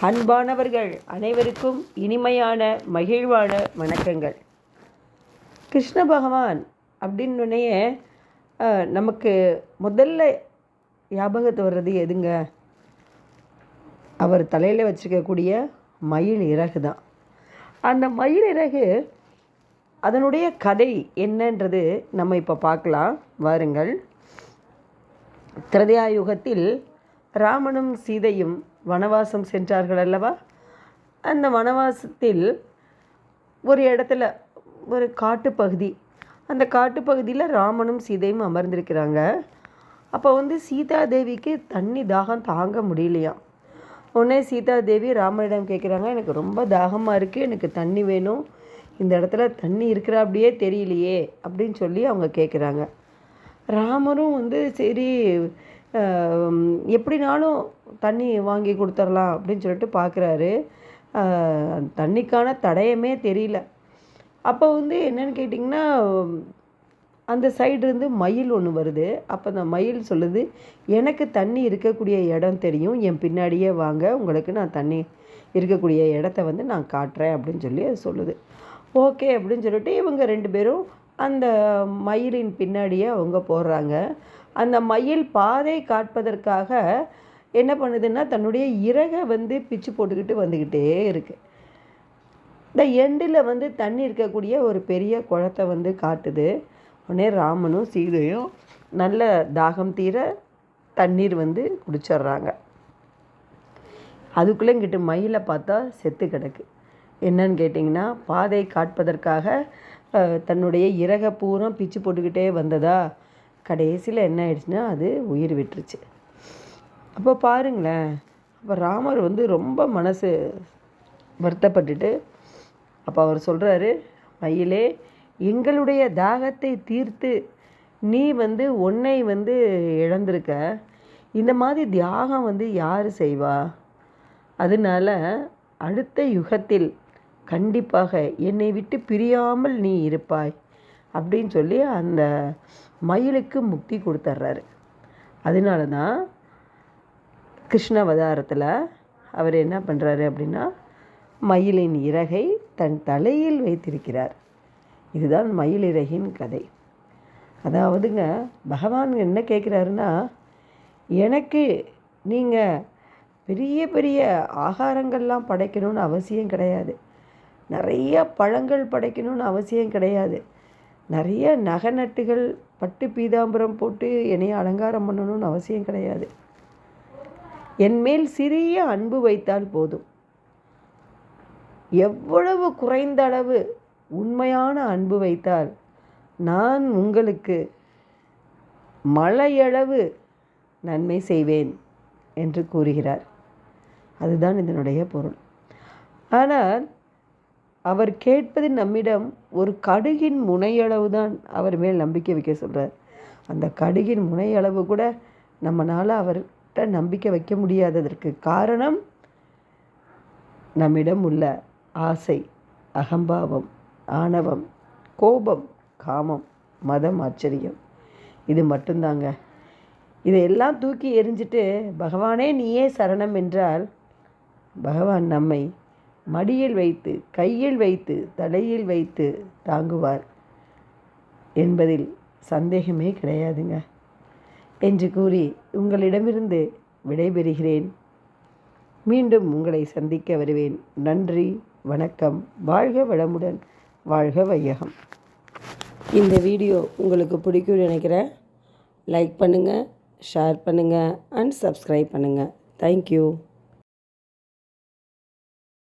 அன்பானவர்கள் அனைவருக்கும் இனிமையான மகிழ்வான வணக்கங்கள். கிருஷ்ண பகவான் அப்படின்னே நமக்கு முதல்ல ஞாபகத்து வர்றது எதுங்க? அவர் தலையில் வச்சுருக்கக்கூடிய மயில் இறகு தான். அந்த மயில் இறகு அதனுடைய கதை என்னன்றது நம்ம இப்போ பார்க்கலாம் வாருங்கள். திரேதாயுகத்தில் ராமனும் சீதையும் வனவாசம் சென்றார்கள் அல்லவா? அந்த வனவாசத்தில் ஒரு இடத்துல ஒரு காட்டுப்பகுதி, அந்த காட்டுப்பகுதியில் ராமனும் சீதையும் அமர்ந்திருக்கிறாங்க. அப்போ சீதாதேவிக்கு தண்ணி தாகம் தாங்க முடியலையாம். உடனே சீதாதேவி ராமனிடம் கேட்குறாங்க, எனக்கு ரொம்ப தாகமாக இருக்குது, எனக்கு தண்ணி வேணும், இந்த இடத்துல தண்ணி இருக்கிற அப்படியே தெரியலையே அப்படின்னு சொல்லி அவங்க கேட்குறாங்க. ராமரும் சரி எப்படினாலும் தண்ணி வாங்கி கொடுத்துடலாம் அப்படின்னு சொல்லிட்டு பார்க்குறாரு. தண்ணிக்கான தடயமே தெரியல. அப்போ என்னென்னு கேட்டிங்கன்னா, அந்த சைடுலேருந்து மயில் ஒன்று வருது. அப்போ அந்த மயில் சொல்லுது, எனக்கு தண்ணி இருக்கக்கூடிய இடம் தெரியும், என் பின்னாடியே வாங்க, உங்களுக்கு நான் தண்ணி இருக்கக்கூடிய இடத்த நான் காட்டுறேன் அப்படின்னு சொல்லி அது சொல்லுது. ஓகே அப்படின்னு சொல்லிட்டு இவங்க ரெண்டு பேரும் அந்த மயிலின் பின்னாடியே அவங்க போடுறாங்க. அந்த மயில் பாதை காட்பதற்காக என்ன பண்ணுதுன்னா, தன்னுடைய இறகை பிச்சு போட்டுக்கிட்டு வந்துக்கிட்டே இருக்குது. இந்த எண்டில் தண்ணி இருக்கக்கூடிய ஒரு பெரிய குளத்தை காட்டுது. உடனே ராமனும் சீதையும் நல்ல தாகம் தீர தண்ணீர் குடிச்சிட்றாங்க. அதுக்குள்ளே இங்கிட்டு மயிலை பார்த்தா செத்து கிடக்கு. என்னன்னு கேட்டிங்கன்னா, பாதை காட்பதற்காக தன்னுடைய இறகை பூரா பிச்சு போட்டுக்கிட்டே வந்ததா, கடைசியில் என்ன ஆயிடுச்சுன்னா அது உயிர் விட்டுருச்சு. அப்போ பாருங்களேன், அப்போ ராமர் ரொம்ப மனசு வருத்தப்பட்டுட்டு அப்போ அவர் சொல்கிறாரு, மயிலே, எங்களுடைய தாகத்தை தீர்த்து நீ உன்னை இழந்திருக்க, இந்த மாதிரி தியாகம் யார் செய்வா? அதனால அடுத்த யுகத்தில் கண்டிப்பாக என்னை விட்டு பிரியாமல் நீ இருப்பாய் அப்படின்னு சொல்லி அந்த மயிலுக்கு முக்தி கொடுத்துட்றாரு. அதனால தான் கிருஷ்ண அவதாரத்தில் அவர் என்ன பண்ணுறாரு அப்படின்னா, மயிலின் இறகை தன் தலையில் வைத்திருக்கிறார். இதுதான் மயில் இறகின் கதை. அதாவதுங்க, பகவான் என்ன கேட்குறாருன்னா, எனக்கு நீங்கள் பெரிய பெரிய ஆகாரங்கள்லாம் படைக்கணும்னு அவசியம் கிடையாது, நிறைய பழங்கள் படைக்கணும்னு அவசியம் கிடையாது, நிறைய நகை நட்டுகள் பட்டு பீதாம்பரம் போட்டு என்னைய அலங்காரம் பண்ணணும்னு அவசியம் கிடையாது. என்மேல் சிறிய அன்பு வைத்தால் போதும். எவ்வளவு குறைந்த அளவு உண்மையான அன்பு வைத்தால் நான் உங்களுக்கு மலையளவு நன்மை செய்வேன் என்று கூறுகிறார். அதுதான் இதனுடைய பொருள். ஆனால் அவர் கேட்பது நம்மிடம் ஒரு கடுகின் முனையளவு தான் அவர் மேல் நம்பிக்கை வைக்க சொல்கிறார். அந்த கடுகின் முனையளவு கூட நம்மளால் அவர்கிட்ட நம்பிக்கை வைக்க முடியாததற்கு காரணம் நம்மிடம் உள்ள ஆசை, அகம்பாவம், ஆணவம், கோபம், காமம், மதம், ஆச்சரியம். இது மட்டும்தாங்க. இதையெல்லாம் தூக்கி எறிஞ்சிட்டு பகவானே நீயே சரணம் என்றால் பகவான் நம்மை மடியில் வைத்து, கையில் வைத்து, தலையில் வைத்து தாங்குவார் என்பதில் சந்தேகமே கிடையாதுங்க என்று கூறி உங்களிடமிருந்து விடைபெறுகிறேன். மீண்டும் உங்களை சந்திக்க வருவேன். நன்றி, வணக்கம். வாழ்க வளமுடன், வாழ்க வையகம். இந்த வீடியோ உங்களுக்கு பிடிக்கும்னு நினைக்கிறேன். லைக் பண்ணுங்கள், ஷேர் பண்ணுங்கள் அண்ட் சப்ஸ்கிரைப் பண்ணுங்கள். தேங்க்யூ.